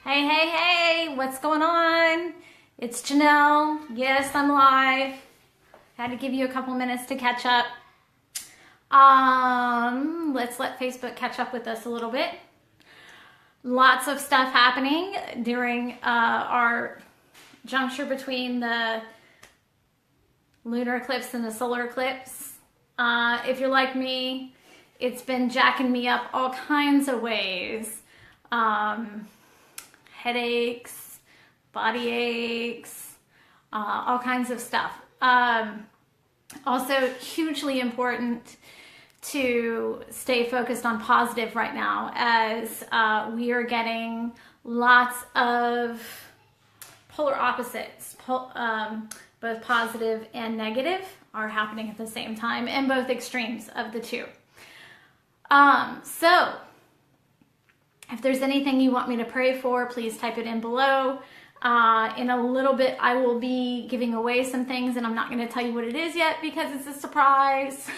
Hey, hey, hey, what's going on? It's Janelle. Yes, I'm live. Had to give you a couple minutes to catch up. Let's let Facebook catch up with us a little bit. Lots of stuff happening during our juncture between the lunar eclipse and the solar eclipse. If you're like me, it's been jacking me up all kinds of ways. Headaches, body aches, all kinds of stuff. Also, hugely important to stay focused on positive right now, as we are getting lots of polar opposites. Both positive and negative are happening at the same time, and both extremes of the two. So if there's anything you want me to pray for, please type it in below. In a little bit, I will be giving away some things, and I'm not going to tell you what it is yet because it's a surprise.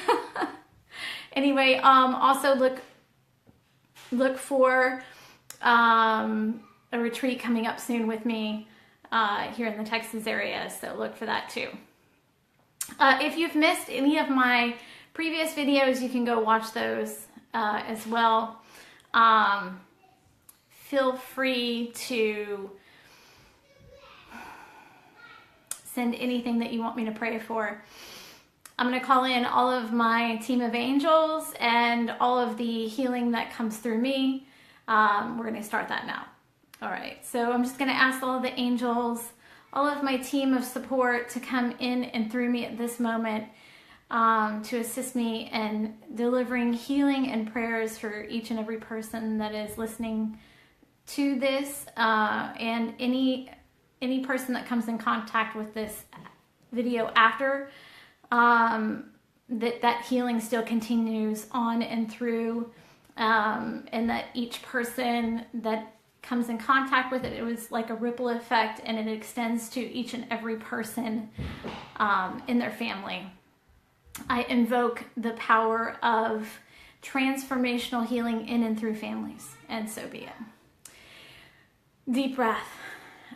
Anyway, also look for a retreat coming up soon with me here in the Texas area, so look for that too. If you've missed any of my previous videos, you can go watch those as well. Feel free to send anything that you want me to pray for. I'm going to call in all of my team of angels and all of the healing that comes through me. We're going to start that now. All right, so I'm just going to ask all of the angels, all of my team of support to come in and through me at this moment to assist me in delivering healing and prayers for each and every person that is listening to this, and any person that comes in contact with this video after, that healing still continues on and through, and that each person that comes in contact with it, it was like a ripple effect, and it extends to each and every person in their family. I invoke the power of transformational healing in and through families, and so be it. Deep breath.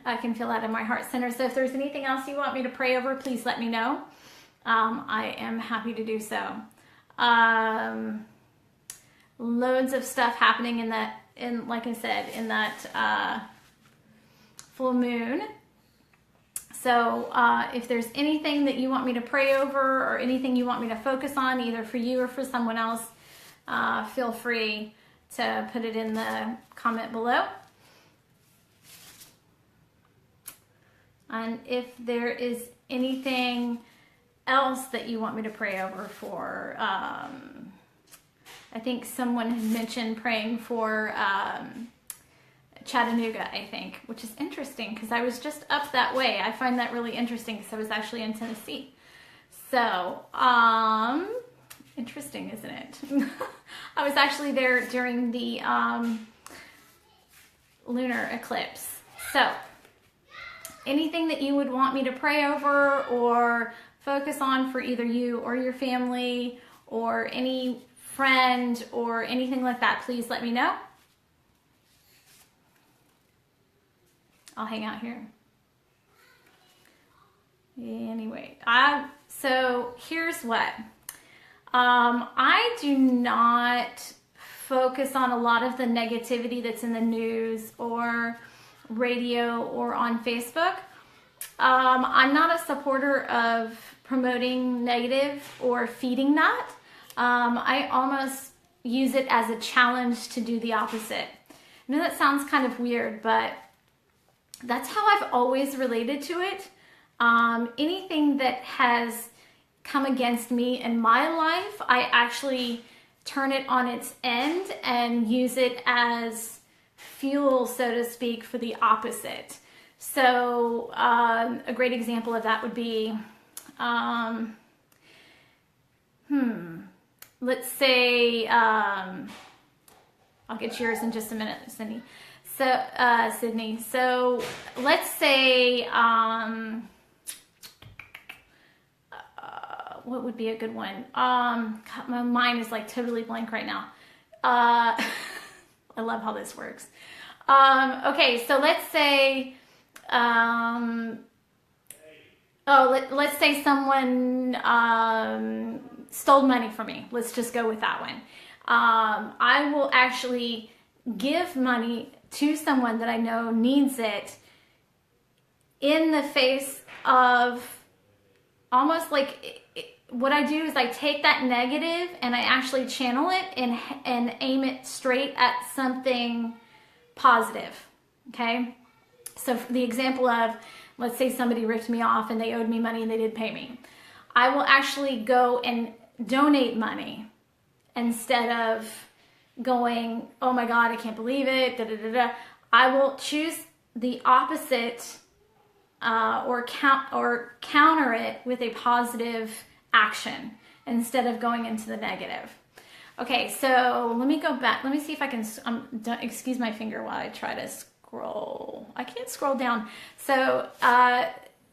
I can feel that in my heart center. So if there's anything else you want me to pray over, please let me know. I am happy to do so. Loads of stuff happening like I said, in that full moon. So if there's anything that you want me to pray over or anything you want me to focus on, either for you or for someone else, feel free to put it in the comment below. And if there is anything else that you want me to pray over for, I think someone had mentioned praying for Chattanooga, I think, which is interesting because I was just up that way. I find that really interesting because I was actually in Tennessee. So, interesting, isn't it? I was actually there during the lunar eclipse. So, anything that you would want me to pray over or focus on for either you or your family or any friend or anything like that, please let me know. I'll hang out here. Anyway, so here's what. I do not focus on a lot of the negativity that's in the news or radio or on Facebook. I'm not a supporter of promoting negative or feeding that. I almost use it as a challenge to do the opposite. I know that sounds kind of weird, but that's how I've always related to it. Anything that has come against me in my life, I actually turn it on its end and use it as fuel, so to speak, for the opposite. So a great example of that would be, let's say, I'll get yours in just a minute, Sydney. So let's say, what would be a good one? God, my mind is like totally blank right now. I love how this works. Okay, so let's say, let's say someone stole money from me. Let's just go with that one. I will actually give money to someone that I know needs it in the face of almost like what I do is I take that negative and I actually channel it and aim it straight at something positive. Okay. So for the example of, let's say somebody ripped me off and they owed me money and they didn't pay me. I will actually go and donate money instead of going, oh my God, I can't believe it. Da, da, da, da. I will choose the opposite or counter it with a positive action instead of going into the negative. Okay, so let me go back. Let me see if I can, excuse my finger while I try to scroll. I can't scroll down. So,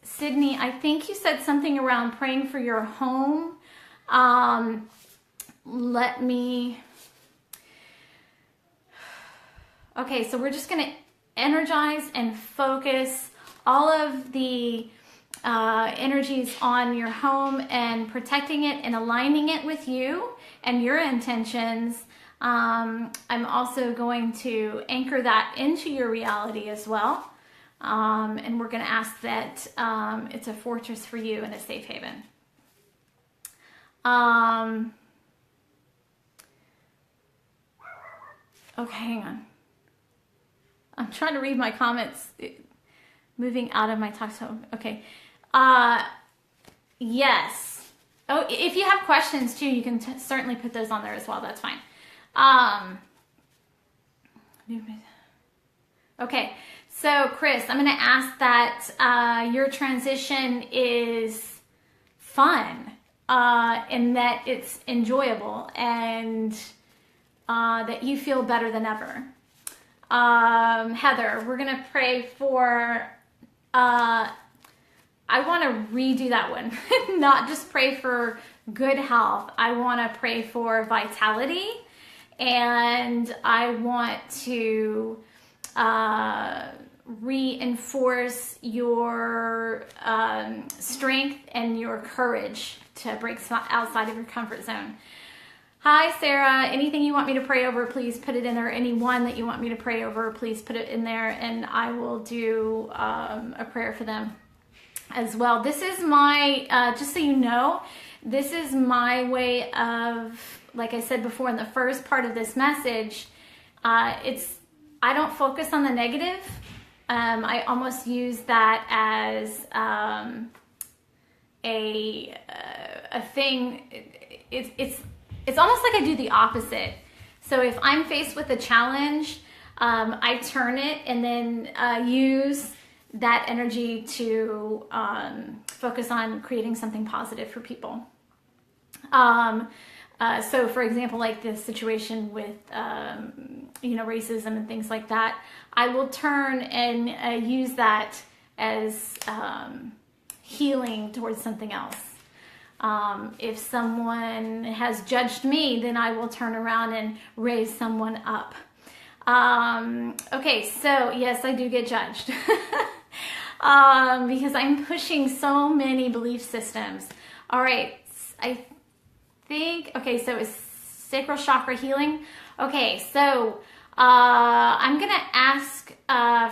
Sydney, I think you said something around praying for your home. Let me, okay, so we're just going to energize and focus all of the energies on your home and protecting it and aligning it with you and your intentions. I'm also going to anchor that into your reality as well. And we're going to ask that it's a fortress for you and a safe haven. Okay, hang on. I'm trying to read my comments. Moving out of my talk zone. Okay. Yes. Oh, if you have questions too, you can certainly put those on there as well. That's fine. Okay. So, Chris, I'm going to ask that your transition is fun and that it's enjoyable and that you feel better than ever. Heather, we're going to pray for, I want to redo that one, not just pray for good health. I want to pray for vitality, and I want to reinforce your strength and your courage to break outside of your comfort zone. Hi, Sarah. Anything you want me to pray over, please put it in there. Anyone that you want me to pray over, please put it in there, and I will do a prayer for them as well. This is my, just so you know, this is my way of, like I said before in the first part of this message, I don't focus on the negative. I almost use that as a thing. It's almost like I do the opposite. So if I'm faced with a challenge, I turn it and then use that energy to focus on creating something positive for people. So for example, like this situation with, racism and things like that, I will turn and use that as healing towards something else. If someone has judged me, then I will turn around and raise someone up. Okay, so yes, I do get judged because I'm pushing so many belief systems. All right, I think, okay, so it's sacral chakra healing. Okay, so I'm going to ask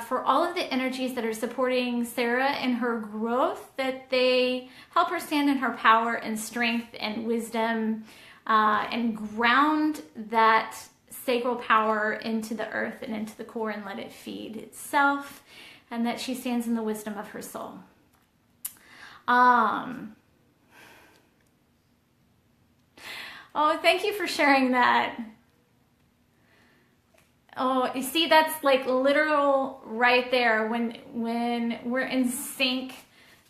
for all of the energies that are supporting Sarah in her growth, that they help her stand in her power and strength and wisdom and ground that sacral power into the earth and into the core and let it feed itself, and that she stands in the wisdom of her soul. Oh, thank you for sharing that. Oh, you see, that's like literal right there. When we're in sync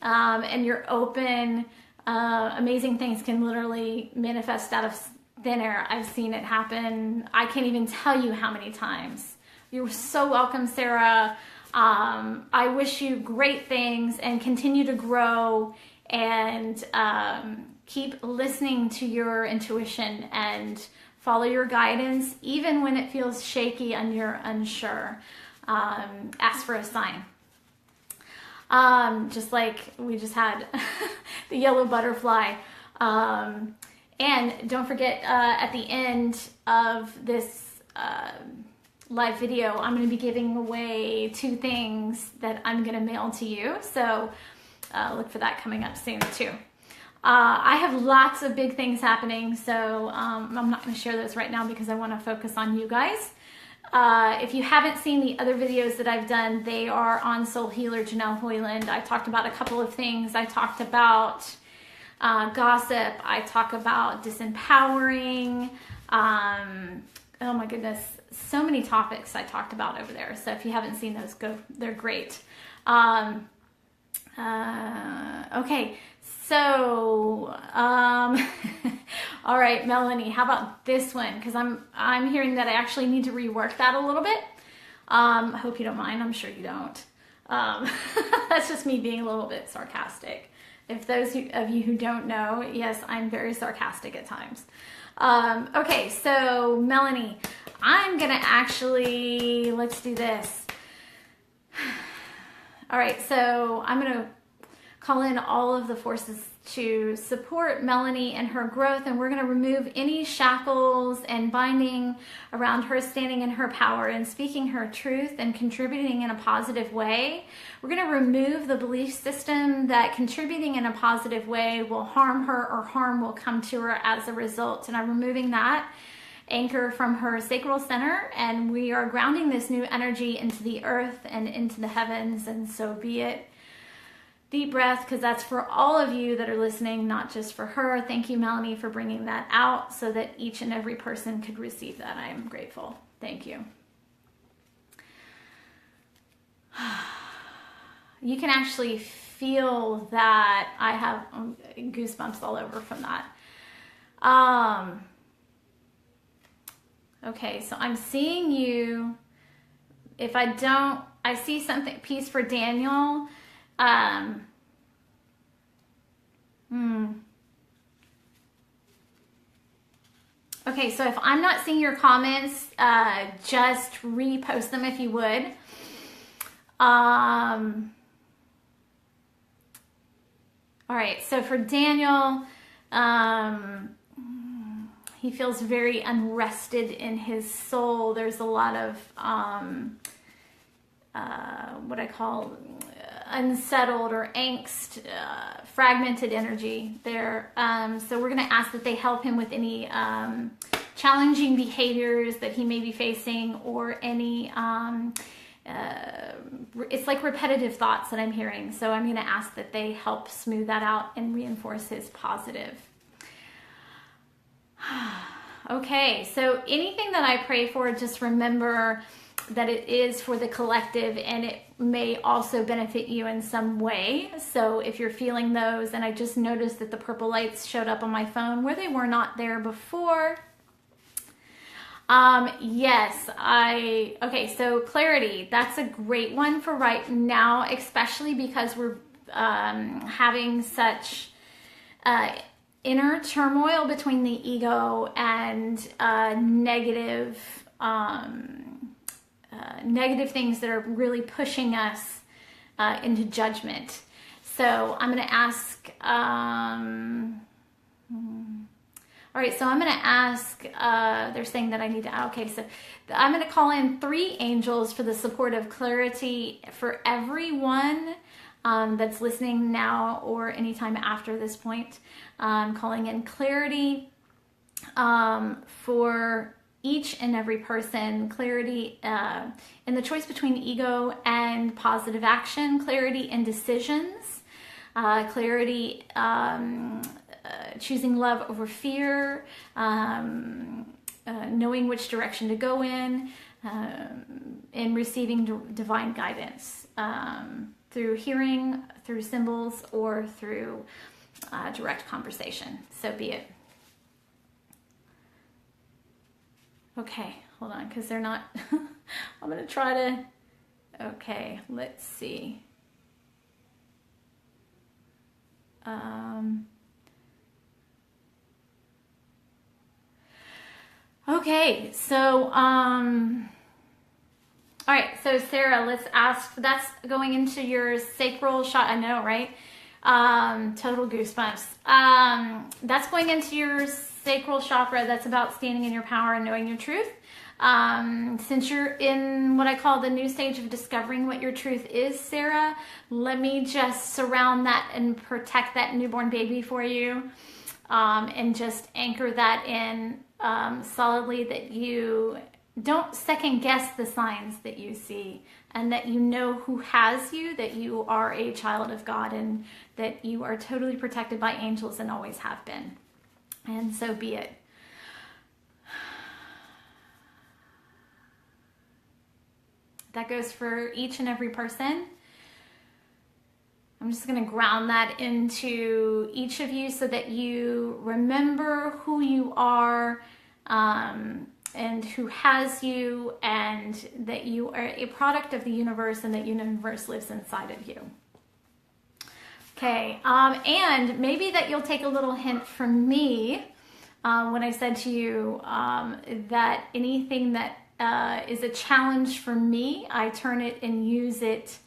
and you're open, amazing things can literally manifest out of thin air. I've seen it happen. I can't even tell you how many times. You're so welcome, Sarah. I wish you great things and continue to grow and keep listening to your intuition and follow your guidance, even when it feels shaky and you're unsure. ask for a sign. Just like we just had the yellow butterfly. And don't forget, at the end of this live video, I'm going to be giving away 2 things that I'm going to mail to you. So look for that coming up soon too. I have lots of big things happening, so I'm not going to share those right now because I want to focus on you guys. If you haven't seen the other videos that I've done, they are on Soul Healer Janelle Hoyland. I talked about a couple of things. I talked about gossip. I talk about disempowering. Oh my goodness, so many topics I talked about over there. So if you haven't seen those, go. They're great. Okay, so all right, Melanie, how about this one? Because I'm hearing that I actually need to rework that a little bit. I hope you don't mind. I'm sure you don't. That's just me being a little bit sarcastic. If those of you who don't know, yes, I'm very sarcastic at times. Okay, so Melanie, I'm gonna actually, let's do this. All right, so I'm gonna call in all of the forces to support Melanie and her growth, and we're going to remove any shackles and binding around her standing in her power and speaking her truth and contributing in a positive way. We're going to remove the belief system that contributing in a positive way will harm her or harm will come to her as a result, and I'm removing that anchor from her sacral center, and we are grounding this new energy into the earth and into the heavens, and so be it. Deep breath, because that's for all of you that are listening, not just for her. Thank you, Melanie, for bringing that out so that each and every person could receive that. I am grateful. Thank you. You can actually feel that I have goosebumps all over from that. Okay, so I'm seeing you. If I don't, I see something, peace for Daniel. Okay, so if I'm not seeing your comments, just repost them if you would. All right, so for Daniel, he feels very unrested in his soul. There's a lot of what I call unsettled or angst, fragmented energy there. So we're going to ask that they help him with any challenging behaviors that he may be facing, or any, it's like repetitive thoughts that I'm hearing. So I'm going to ask that they help smooth that out and reinforce his positive. Okay, so anything that I pray for, just remember that it is for the collective, and it may also benefit you in some way. So if you're feeling those, and I just noticed that the purple lights showed up on my phone where they were not there before. Yes, okay, so clarity, that's a great one for right now, especially because we're having such inner turmoil between the ego and negative things that are really pushing us into judgment. So I'm going to ask, all right, so I'm going to ask, they're saying that I need to, okay, so I'm going to call in 3 angels for the support of clarity for everyone that's listening now or anytime after this point. Calling in clarity for each and every person, clarity in the choice between ego and positive action, clarity in decisions, clarity choosing love over fear, knowing which direction to go in, and receiving divine guidance through hearing, through symbols, or through direct conversation. So be it. Okay, hold on, because they're not, I'm going to try to, okay, let's see. Okay, so, All right, so Sarah, let's ask, that's going into your sacral shot. I know, right? Total goosebumps. That's going into your sacral chakra. That's about standing in your power and knowing your truth. Since you're in what I call the new stage of discovering what your truth is, Sarah, let me just surround that and protect that newborn baby for you, and just anchor that in solidly, that you don't second guess the signs that you see, and that you know who has you, that you are a child of God, and that you are totally protected by angels and always have been. And so be it. That goes for each and every person. I'm just going to ground that into each of you so that you remember who you are, and who has you, and that you are a product of the universe, and that universe lives inside of you. Okay, and maybe that you'll take a little hint from me when I said to you that anything that is a challenge for me, I turn it and use it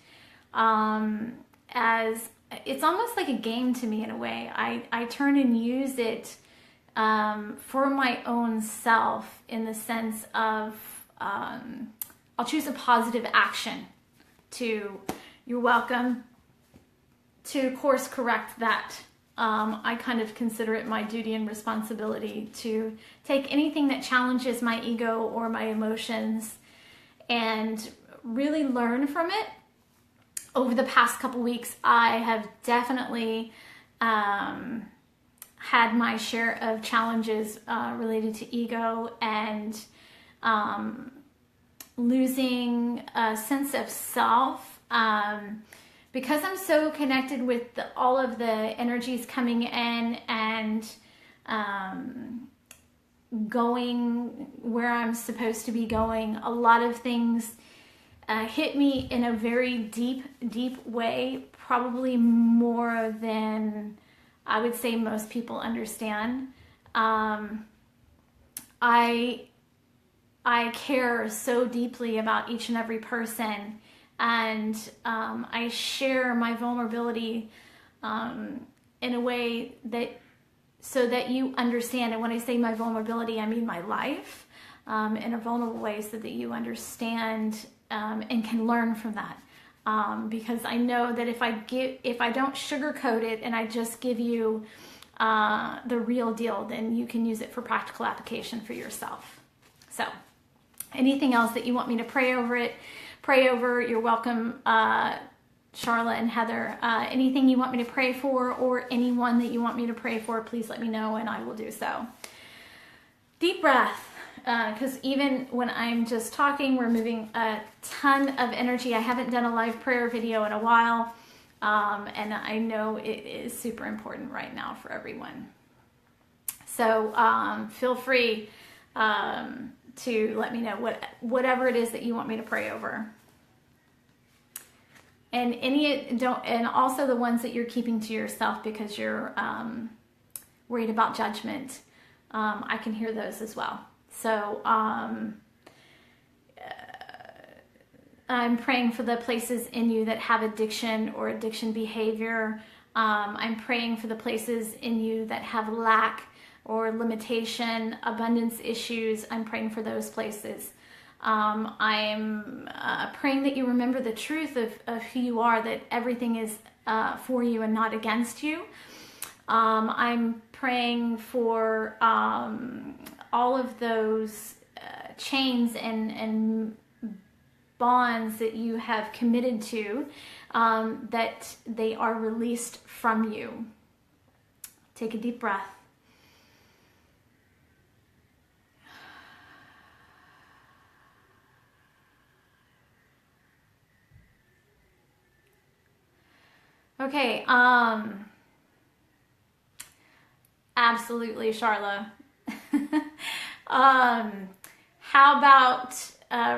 as, it's almost like a game to me in a way. I turn and use it for my own self, in the sense of I'll choose a positive action to, you're welcome, to course correct that. I kind of consider it my duty and responsibility to take anything that challenges my ego or my emotions and really learn from it. Over the past couple weeks, I have definitely had my share of challenges related to ego and losing a sense of self. Because I'm so connected with all of the energies coming in and going where I'm supposed to be going, a lot of things hit me in a very deep way, probably more than I would say most people understand. I care so deeply about each and every person. And I share my vulnerability in a way that, so that you understand. And when I say my vulnerability, I mean my life in a vulnerable way, so that you understand and can learn from that. Because I know that if I don't sugarcoat it and I just give you the real deal, then you can use it for practical application for yourself. So anything else that you want me to pray over, you're welcome, Charlotte and Heather. Anything you want me to pray for, or anyone that you want me to pray for, please let me know and I will do so. Deep breath, because even when I'm just talking, we're moving a ton of energy. I haven't done a live prayer video in a while, and I know it is super important right now for everyone. So feel free to let me know whatever it is that you want me to pray over. And and also the ones that you're keeping to yourself because you're worried about judgment. I can hear those as well. So I'm praying for the places in you that have addiction or addiction behavior. I'm praying for the places in you that have lack or limitation, abundance issues. I'm praying for those places. I'm praying that you remember the truth of who you are, that everything is for you and not against you. I'm praying for all of those chains and bonds that you have committed to, that they are released from you. Take a deep breath. Okay, absolutely, Charla. How about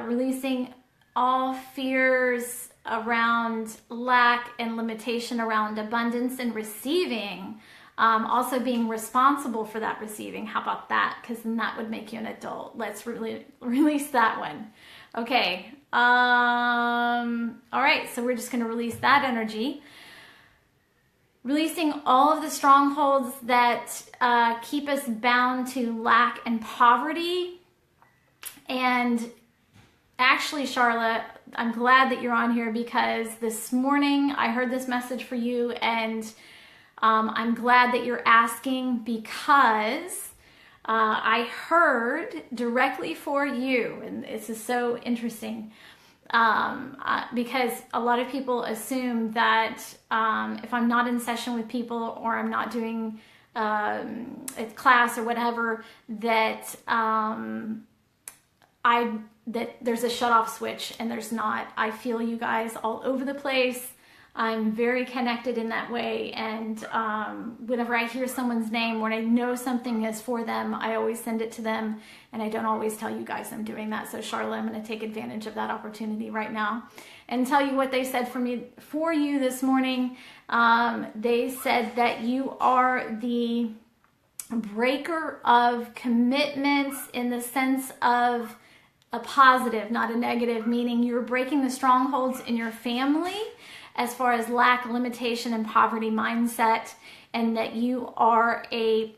releasing all fears around lack and limitation around abundance and receiving, also being responsible for that receiving? How about that? Because then that would make you an adult. Let's really release that one. Okay, All right, so we're just going to release that energy. Releasing all of the strongholds that keep us bound to lack and poverty. And actually, Charlotte, I'm glad that you're on here because this morning I heard this message for you, and I'm glad that you're asking because I heard directly for you, and this is so interesting. Because a lot of people assume that if I'm not in session with people or I'm not doing a class or whatever, that that there's a shut off switch, and there's not. I feel you guys all over the place. I'm very connected in that way, and whenever I hear someone's name, when I know something is for them, I always send it to them, and I don't always tell you guys I'm doing that. So Charlotte, I'm going to take advantage of that opportunity right now and tell you what they said for you this morning. They said that you are the breaker of commitments in the sense of a positive, not a negative, meaning you're breaking the strongholds in your family as far as lack, limitation, and poverty mindset, and that you are a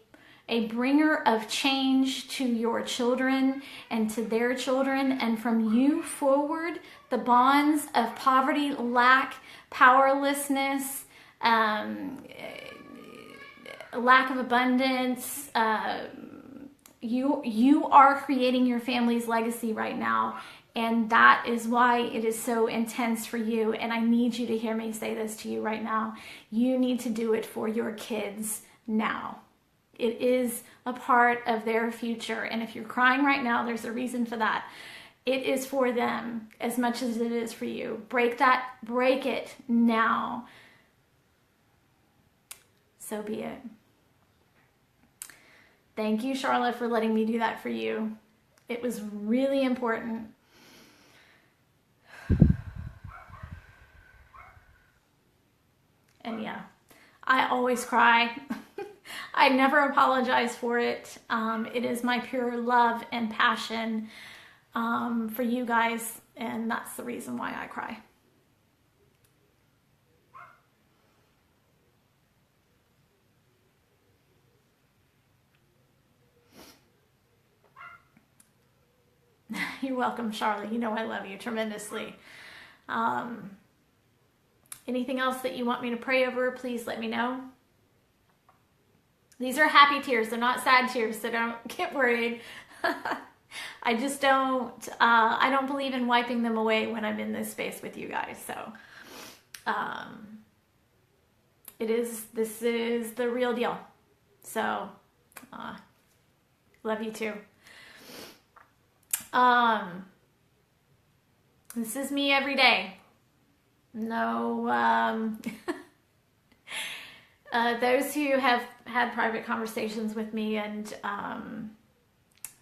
bringer of change to your children and to their children. And from you forward, the bonds of poverty, lack, powerlessness, lack of abundance, you are creating your family's legacy right now. And that is why it is so intense for you. And I need you to hear me say this to you right now. You need to do it for your kids now. It is a part of their future. And if you're crying right now, there's a reason for that. It is for them as much as it is for you. Break it now. So be it. Thank you, Charlotte, for letting me do that for you. It was really important. And yeah, I always cry. I never apologize for it. It is my pure love and passion for you guys, and that's the reason why I cry. You're welcome, Charlotte. You know I love you tremendously. Anything else that you want me to pray over, please let me know. These are happy tears. They're not sad tears, so don't get worried. I just I don't believe in wiping them away when I'm in this space with you guys. So this is the real deal. So love you too. This is me every day. No, those who have had private conversations with me and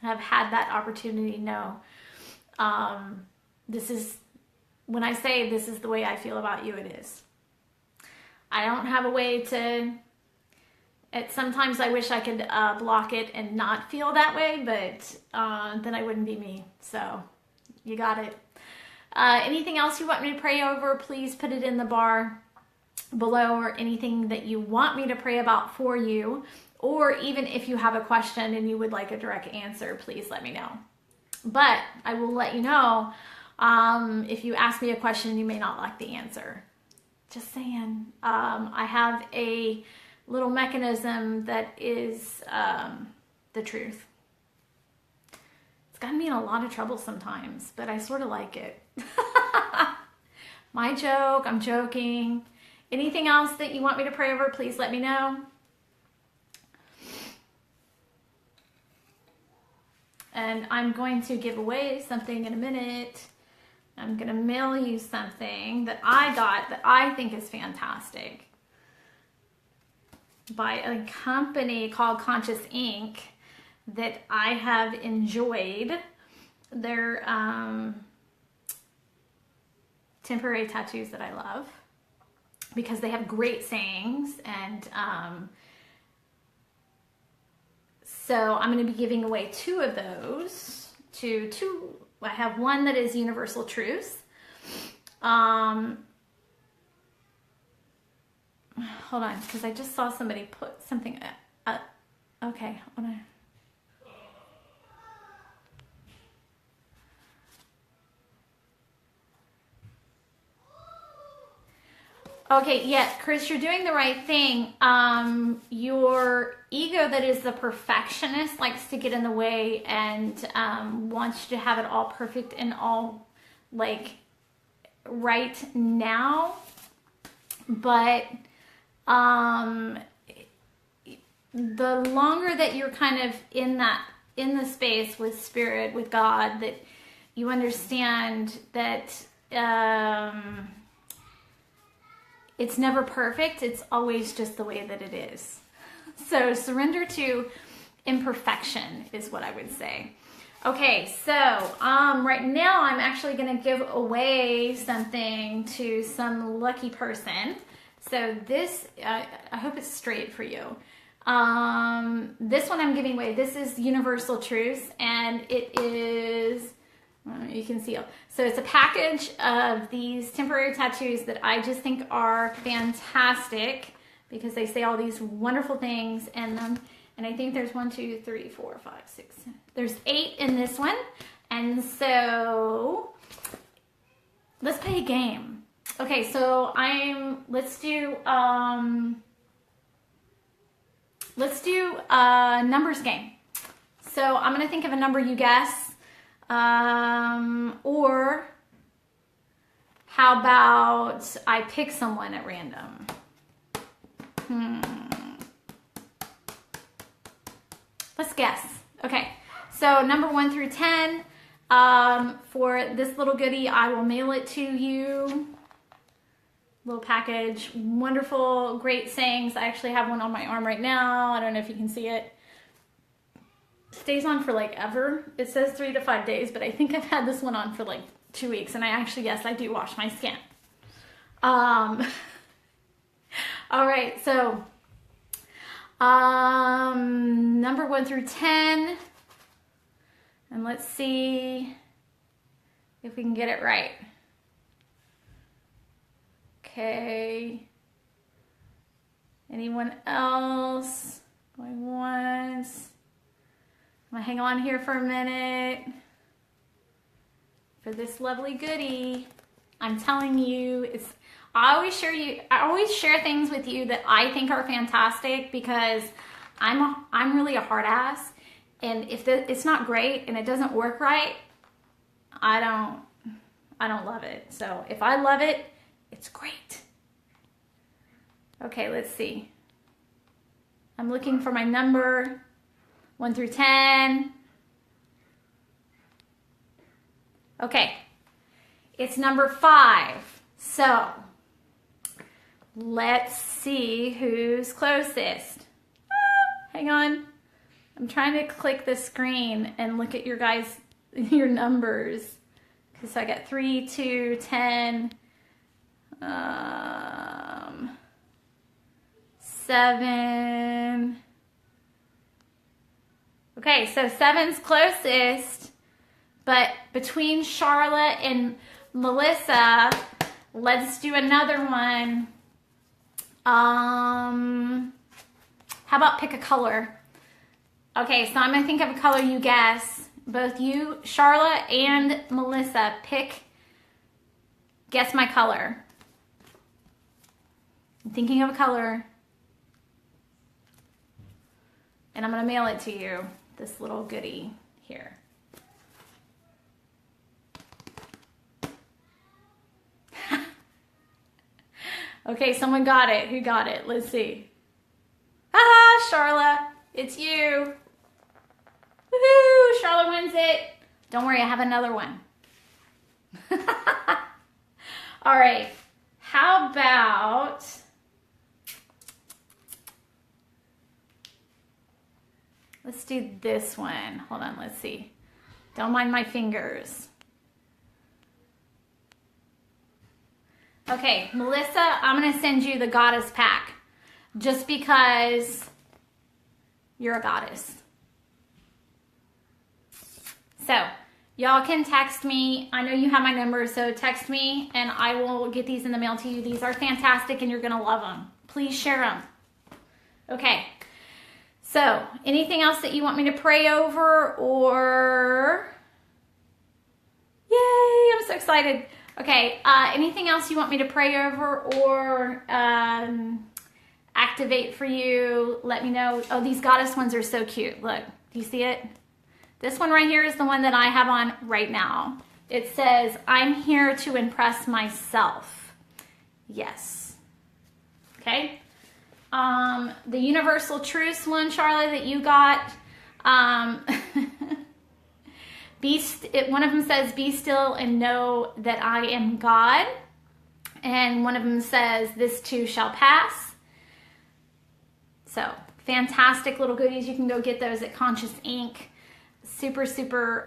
have had that opportunity know this is, when I say this is the way I feel about you, it is. I don't have a way to, sometimes I wish I could block it and not feel that way, but then I wouldn't be me. So you got it. Anything else you want me to pray over, please put it in the bar below, or anything that you want me to pray about for you, or even if you have a question and you would like a direct answer, please let me know. But I will let you know if you ask me a question, you may not like the answer. Just saying. I have a little mechanism that is the truth. It's gotten me in a lot of trouble sometimes, but I sort of like it. My joke, I'm joking. Anything else that you want me to pray over, please let me know. And I'm going to give away something in a minute. I'm going to mail you something that I got that I think is fantastic by a company called Conscious Inc. that I have enjoyed. They're temporary tattoos that I love because they have great sayings, and so I'm going to be giving away 2 of those to 2 have one that is universal truths. Hold on, because I just saw somebody put something. Okay, hold on. Okay, yeah, Chris, you're doing the right thing. Your ego that is the perfectionist likes to get in the way and wants you to have it all perfect and all like right now. But the longer that you're kind of in the space with spirit, with God, that you understand that it's never perfect. It's always just the way that it is. So surrender to imperfection is what I would say. Okay, so right now I'm actually going to give away something to some lucky person. So this, I hope it's straight for you. This one I'm giving away. This is Universal Truths, and it is, you can see. So it's a package of these temporary tattoos that I just think are fantastic because they say all these wonderful things in them. And I think there's 1, 2, 3, 4, 5, 6. There's 8 in this one. And so let's play a game. Okay, so let's do a numbers game. So I'm gonna think of a number, you guess. Or how about I pick someone at random? Let's guess. Okay, so number 1 through 10. For this little goodie, I will mail it to you. Little package, wonderful, great sayings. I actually have one on my arm right now. I don't know if you can see it. Stays on for like ever. It says 3 to 5 days, but I think I've had this one on for like 2 weeks, and I actually, yes, I do wash my skin. All right, so number 1 through 10, and let's see if we can get it right. Okay. Anyone else? Going once. I'm gonna hang on here for a minute for this lovely goodie. I'm telling you, I always share things with you that I think are fantastic because I'm really a hard ass, and if it's not great and it doesn't work right, I don't love it. So if I love it, it's great. Okay, let's see. I'm looking for my number 1 through 10. Okay, it's number 5. So let's see who's closest. Hang on. I'm trying to click the screen and look at your numbers. Because I got 3, 2, 10, 7. Okay, so 7's closest, but between Charlotte and Melissa, let's do another one. How about pick a color? Okay, so I'm gonna think of a color, you guess. Both you, Charlotte and Melissa, guess my color. I'm thinking of a color. And I'm gonna mail it to you, this little goodie here. Okay, someone got it. Who got it? Let's see. Ah, Charlotte, it's you. Woohoo, Charlotte wins it. Don't worry, I have another one. All right, how about, let's do this one. Hold on, let's see. Don't mind my fingers. Okay, Melissa, I'm gonna send you the goddess pack just because you're a goddess. So Y'all can text me. I know you have my number, so text me and I will get these in the mail to you. These are fantastic and you're going to love them. Please share them. Okay. So, anything else that you want me to pray over or... Yay, I'm so excited. Okay, anything else you want me to pray over or activate for you? Let me know. Oh, these goddess ones are so cute. Look, do you see it? This one right here is the one that I have on right now. It says, I'm here to impress myself. Yes. Okay. The universal truths one, Charlotte, that you got. One of them says, be still and know that I am God. And one of them says, this too shall pass. So, fantastic little goodies. You can go get those at Conscious Inc. Super, super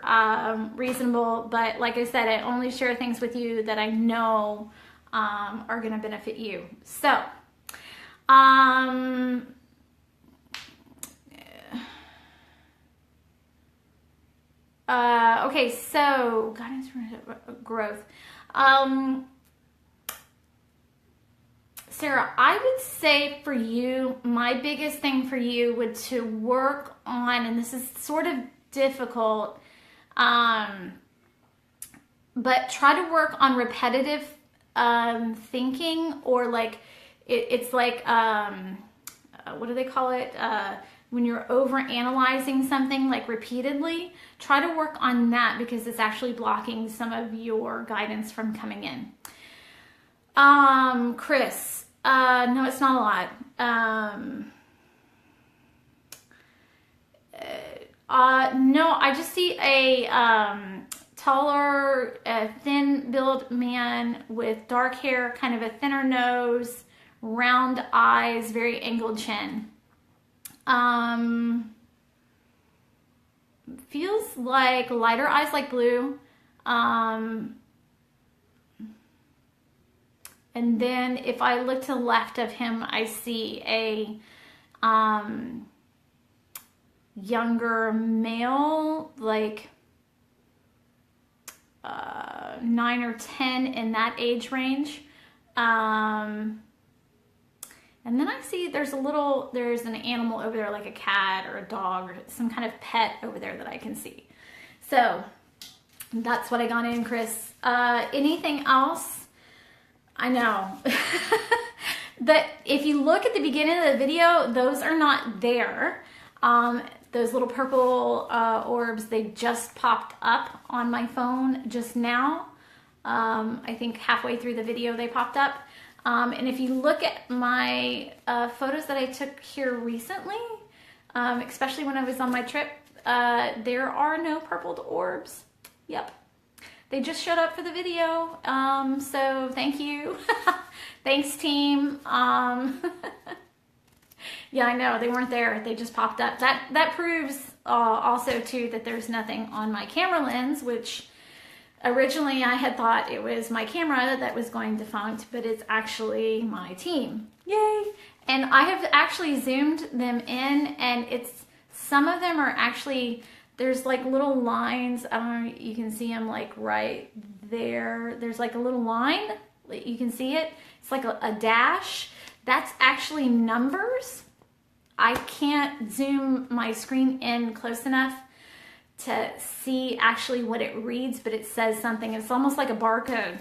reasonable. But like I said, I only share things with you that I know are going to benefit you. So, okay, so guidance for growth. Sarah, I would say for you, my biggest thing for you would to work on, and this is sort of difficult, but try to work on repetitive thinking, or like it's like what do they call it? When you're over analyzing something like repeatedly, try to work on that because it's actually blocking some of your guidance from coming in. Chris, no, it's not a lot. No, I just see a taller, thin-built man with dark hair, kind of a thinner nose, round eyes, very angled chin. Feels like lighter eyes, like blue. And then if I look to the left of him, I see a younger male, like 9 or 10, in that age range. And then I see there's an animal over there, like a cat or a dog or some kind of pet over there that I can see. So that's what I got in, Chris. Anything else? I know. That if you look at the beginning of the video, those are not there. Those little purple orbs, they just popped up on my phone just now. I think halfway through the video they popped up. And if you look at my photos that I took here recently, especially when I was on my trip, there are no purpled orbs. Yep. They just showed up for the video. So thank you. Thanks, team. Yeah, I know, they weren't there. They just popped up. That proves also, too, that there's nothing on my camera lens, which originally I had thought it was my camera that was going defunct, but it's actually my team. Yay! And I have actually zoomed them in, and some of them are actually, there's like little lines. I don't know, you can see them like right there. There's like a little line. You can see it. It's like a dash. That's actually numbers. I can't zoom my screen in close enough to see actually what it reads, but it says something. It's almost like a barcode.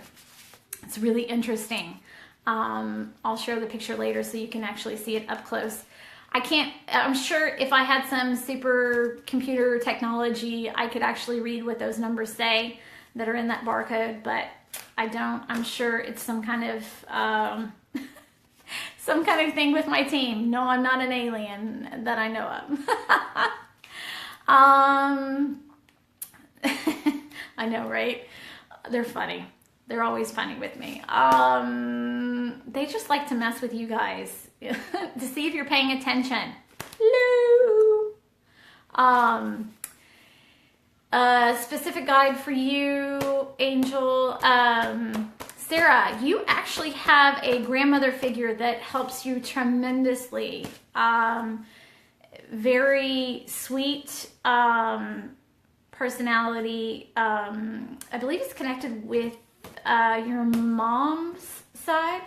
It's really interesting. I'll show the picture later so you can actually see it up close. I'm sure if I had some super computer technology, I could actually read what those numbers say that are in that barcode, but I don't. I'm sure it's some kind of some kind of thing with my team. No, I'm not an alien that I know of. I know, right? They're funny. They're always funny with me. They just like to mess with you guys to see if you're paying attention. Hello. Specific guide for you, Angel. Sarah, you actually have a grandmother figure that helps you tremendously. Very sweet, personality. I believe it's connected with your mom's side.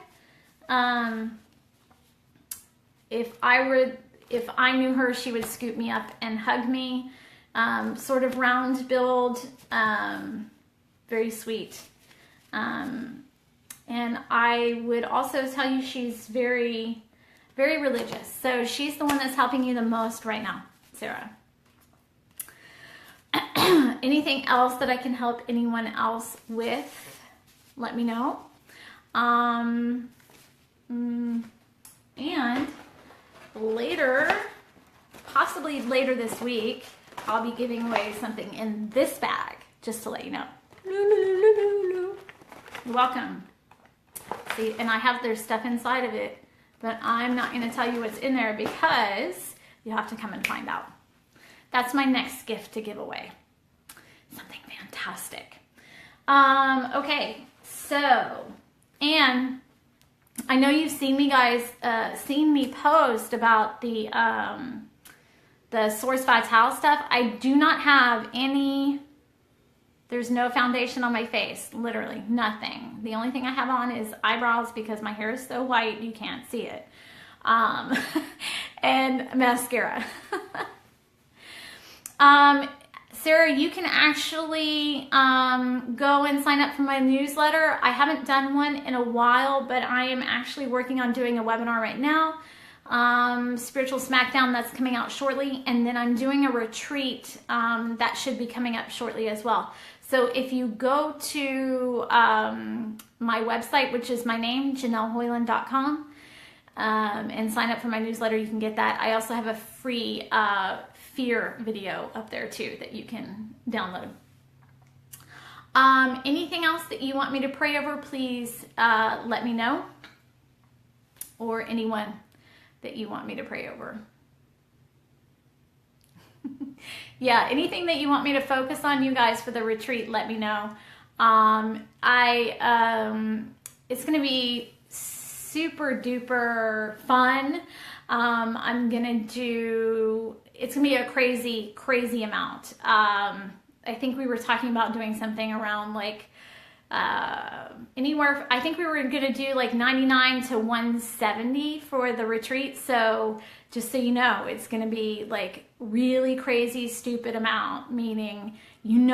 If I knew her, she would scoop me up and hug me. Sort of round build, very sweet. And I would also tell you she's very, very religious. So she's the one that's helping you the most right now, Sarah. Anything else that I can help anyone else with, let me know. And later, possibly later this week, I'll be giving away something in this bag, just to let you know. You're welcome. See, and I have their stuff inside of it, but I'm not going to tell you what's in there because you'll have to come and find out. That's my next gift to give away. Something fantastic. Okay, so, and I know you've seen me guys, seen me post about the Source Vital stuff. I do not have any, there's no foundation on my face, literally nothing. The only thing I have on is eyebrows because my hair is so white you can't see it. And mascara. Sarah, you can actually go and sign up for my newsletter. I haven't done one in a while, but I am actually working on doing a webinar right now. Spiritual Smackdown, that's coming out shortly. And then I'm doing a retreat that should be coming up shortly as well. So if you go to my website, which is my name, JanelleHoyland.com, and sign up for my newsletter, you can get that. I also have a free fear video up there too that you can download. Anything else that you want me to pray over, please let me know. Or anyone that you want me to pray over. Yeah, anything that you want me to focus on, you guys, for the retreat, let me know. It's going to be super duper fun. I'm going to do, it's going to be a crazy, crazy amount. I think we were talking about doing something around like anywhere, I think we were going to do like 99 to 170 for the retreat. So just so you know, it's going to be like really crazy, stupid amount, meaning, you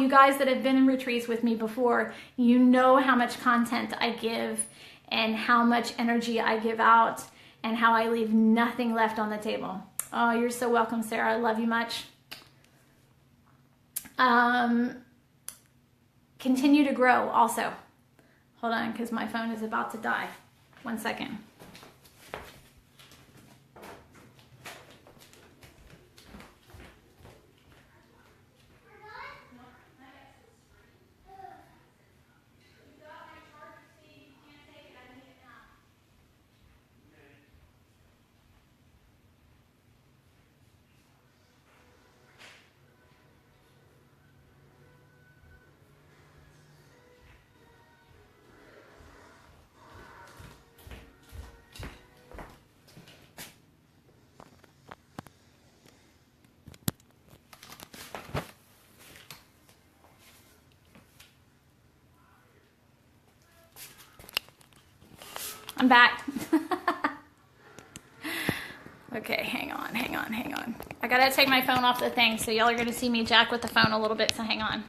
guys that have been in retreats with me before, you know how much content I give and how much energy I give out and how I leave nothing left on the table. Oh, you're so welcome, Sarah. I love you much. Continue to grow also. Hold on, because my phone is about to die. 1 second. I'm back. Okay, hang on. I gotta take my phone off the thing, so y'all are gonna see me jack with the phone a little bit, so hang on.